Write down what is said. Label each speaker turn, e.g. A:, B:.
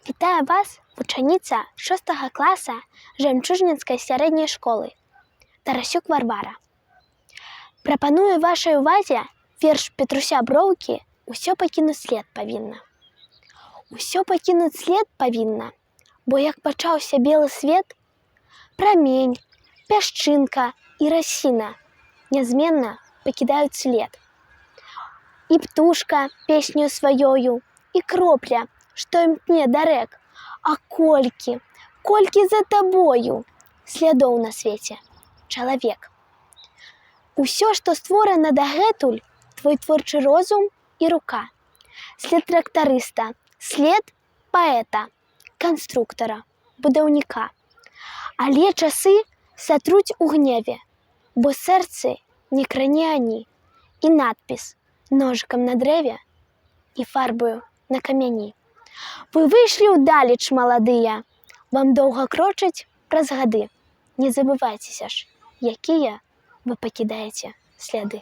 A: Вітаю вас, вучениця 6 класа Жемчужинської середньої школи Тарасюк Варвара. Пропоную вашій увазі вірш Петруся Броўкі «Усё пакінуць след павінна». Усё пакінуць след павінна, бо як пачаўся белы свет, прамень, пясчынка і расіна нязменна пакідаюць след. І птушка песню сваёю, і кропля, што імкне да рэк, а колькі за табою слядоў на свеце, чалавек. Усё, што створана дагэтуль, твой творчы розум і рука, след трактарыста, след паэта, канструктара, будаўніка. Але часы сатруць у гневе, бо сэрцы не кране ані, і надпіс ножикам на дрэве і фарбаю на камяні. Вы выйшлі ўдалеч, маладыя, вам доўга крочыць праз гады. Не забывайцеся ж, якія вы пакідаеце сляды.